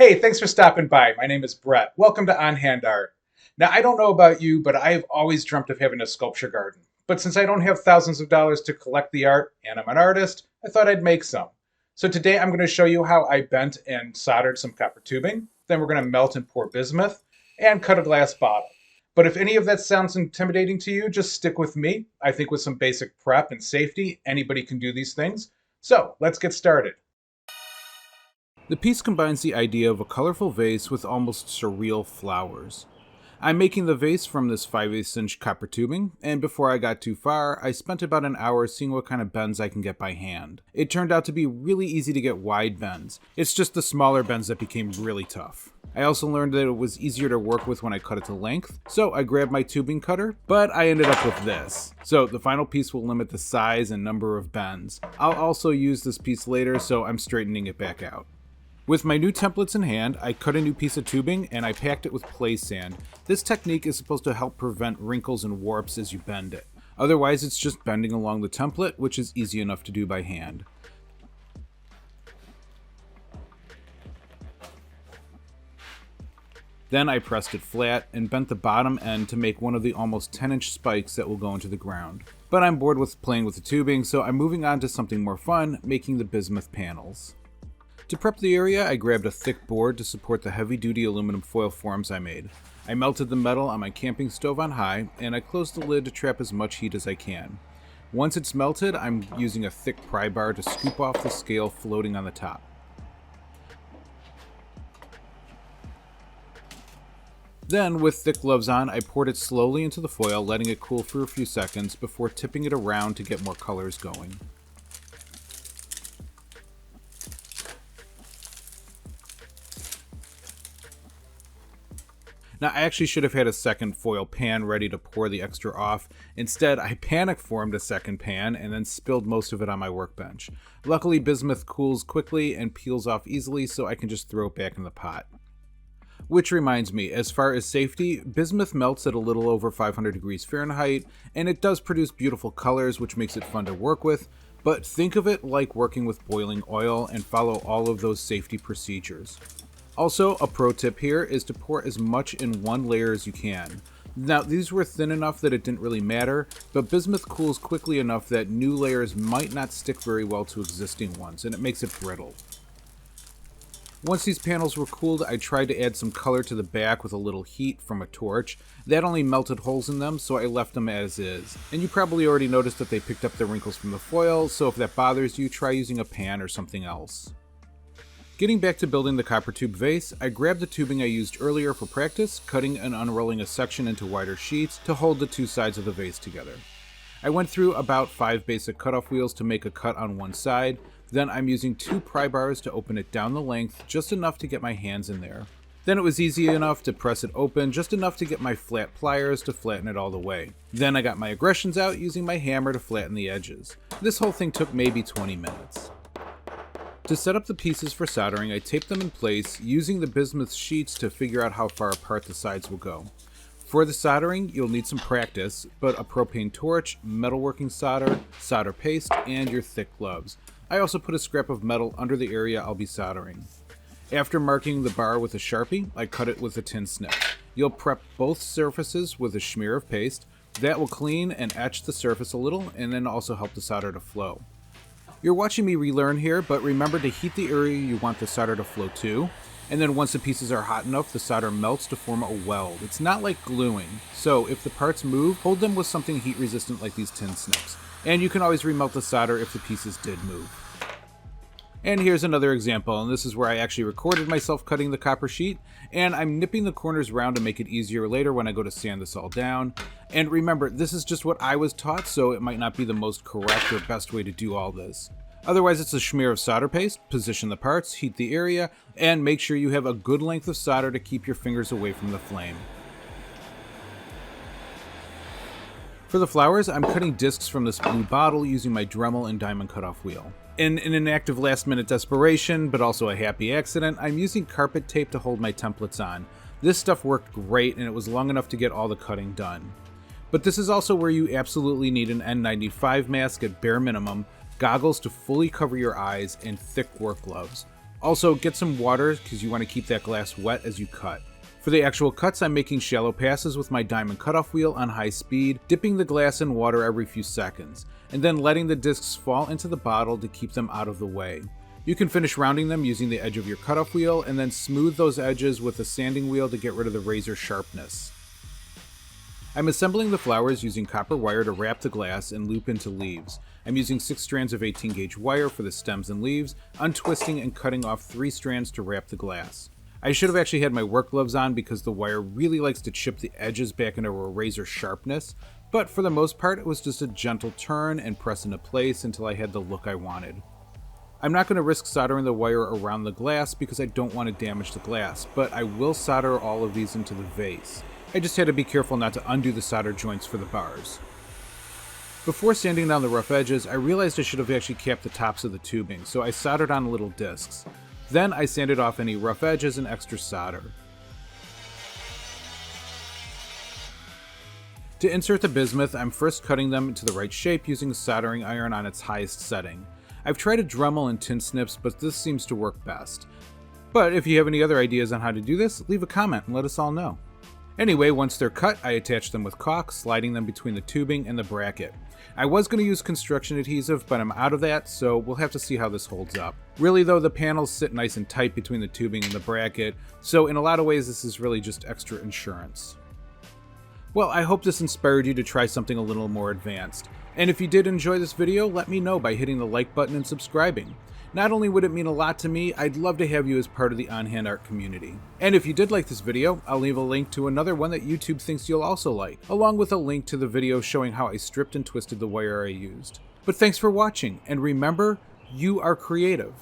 Hey, thanks for stopping by. My name is Brett. Welcome to On Hand Art. Now, I don't know about you, but I've always dreamt of having a sculpture garden. But since I don't have thousands of dollars to collect the art, and I'm an artist, I thought I'd make some. So today I'm going to show you how I bent and soldered some copper tubing. Then we're going to melt and pour bismuth and cut a glass bottle. But if any of that sounds intimidating to you, just stick with me. I think with some basic prep and safety, anybody can do these things. So let's get started. The piece combines the idea of a colorful vase with almost surreal flowers. I'm making the vase from this 5/8 inch copper tubing, and before I got too far, I spent about an hour seeing what kind of bends I can get by hand. It turned out to be really easy to get wide bends. It's just the smaller bends that became really tough. I also learned that it was easier to work with when I cut it to length, so I grabbed my tubing cutter, but I ended up with this. So the final piece will limit the size and number of bends. I'll also use this piece later, so I'm straightening it back out. With my new templates in hand, I cut a new piece of tubing and I packed it with play sand. This technique is supposed to help prevent wrinkles and warps as you bend it. Otherwise, it's just bending along the template, which is easy enough to do by hand. Then I pressed it flat and bent the bottom end to make one of the almost 10-inch spikes that will go into the ground. But I'm bored with playing with the tubing, so I'm moving on to something more fun, making the bismuth panels. To prep the area, I grabbed a thick board to support the heavy-duty aluminum foil forms I made. I melted the metal on my camping stove on high, and I closed the lid to trap as much heat as I can. Once it's melted, I'm using a thick pry bar to scoop off the scale floating on the top. Then, with thick gloves on, I poured it slowly into the foil, letting it cool for a few seconds before tipping it around to get more colors going. Now, I actually should have had a second foil pan ready to pour the extra off. Instead, I panic formed a second pan and then spilled most of it on my workbench. Luckily, bismuth cools quickly and peels off easily, so I can just throw it back in the pot. Which reminds me, as far as safety, bismuth melts at a little over 500 degrees Fahrenheit, and it does produce beautiful colors, which makes it fun to work with, but think of it like working with boiling oil and follow all of those safety procedures. Also, a pro tip here is to pour as much in one layer as you can. Now, these were thin enough that it didn't really matter, but bismuth cools quickly enough that new layers might not stick very well to existing ones, and it makes it brittle. Once these panels were cooled, I tried to add some color to the back with a little heat from a torch. That only melted holes in them, so I left them as is. And you probably already noticed that they picked up the wrinkles from the foil, so if that bothers you, try using a pan or something else. Getting back to building the copper tube vase, I grabbed the tubing I used earlier for practice, cutting and unrolling a section into wider sheets to hold the two sides of the vase together. I went through about 5 basic cutoff wheels to make a cut on one side, then I'm using 2 pry bars to open it down the length, just enough to get my hands in there. Then it was easy enough to press it open, just enough to get my flat pliers to flatten it all the way. Then I got my aggressions out using my hammer to flatten the edges. This whole thing took maybe 20 minutes. To set up the pieces for soldering, I taped them in place, using the bismuth sheets to figure out how far apart the sides will go. For the soldering, you'll need some practice, but a propane torch, metalworking solder, solder paste, and your thick gloves. I also put a scrap of metal under the area I'll be soldering. After marking the bar with a Sharpie, I cut it with a tin snip. You'll prep both surfaces with a smear of paste. That will clean and etch the surface a little, and then also help the solder to flow. You're watching me relearn here, but remember to heat the area you want the solder to flow to, and then once the pieces are hot enough, the solder melts to form a weld. It's not like gluing, so if the parts move, hold them with something heat resistant like these tin snips. And you can always remelt the solder if the pieces did move. And here's another example, and this is where I actually recorded myself cutting the copper sheet, and I'm nipping the corners round to make it easier later when I go to sand this all down. And remember, this is just what I was taught, so it might not be the most correct or best way to do all this. Otherwise, it's a smear of solder paste, position the parts, heat the area, and make sure you have a good length of solder to keep your fingers away from the flame. For the flowers, I'm cutting discs from this blue bottle using my Dremel and diamond cutoff wheel. In an act of last-minute desperation, but also a happy accident, I'm using carpet tape to hold my templates on. This stuff worked great, and it was long enough to get all the cutting done. But this is also where you absolutely need an N95 mask at bare minimum, goggles to fully cover your eyes, and thick work gloves. Also, get some water because you want to keep that glass wet as you cut. For the actual cuts, I'm making shallow passes with my diamond cutoff wheel on high speed, dipping the glass in water every few seconds, and then letting the discs fall into the bottle to keep them out of the way. You can finish rounding them using the edge of your cutoff wheel, and then smooth those edges with a sanding wheel to get rid of the razor sharpness. I'm assembling the flowers using copper wire to wrap the glass and loop into leaves. I'm using 6 strands of 18 gauge wire for the stems and leaves, untwisting and cutting off 3 strands to wrap the glass. I should have actually had my work gloves on because the wire really likes to chip the edges back into a razor sharpness, but for the most part it was just a gentle turn and press into place until I had the look I wanted. I'm not going to risk soldering the wire around the glass because I don't want to damage the glass, but I will solder all of these into the vase. I just had to be careful not to undo the solder joints for the bars. Before sanding down the rough edges, I realized I should have actually capped the tops of the tubing, so I soldered on little discs. Then I sanded off any rough edges and extra solder. To insert the bismuth, I'm first cutting them into the right shape using a soldering iron on its highest setting. I've tried a Dremel and tin snips, but this seems to work best. But if you have any other ideas on how to do this, leave a comment and let us all know. Anyway, once they're cut, I attach them with caulk, sliding them between the tubing and the bracket. I was going to use construction adhesive, but I'm out of that, so we'll have to see how this holds up. Really though, the panels sit nice and tight between the tubing and the bracket, so in a lot of ways this is really just extra insurance. Well, I hope this inspired you to try something a little more advanced. And if you did enjoy this video, let me know by hitting the like button and subscribing. Not only would it mean a lot to me, I'd love to have you as part of the on-hand art community. And if you did like this video, I'll leave a link to another one that YouTube thinks you'll also like, along with a link to the video showing how I stripped and twisted the wire I used. But thanks for watching, and remember, you are creative.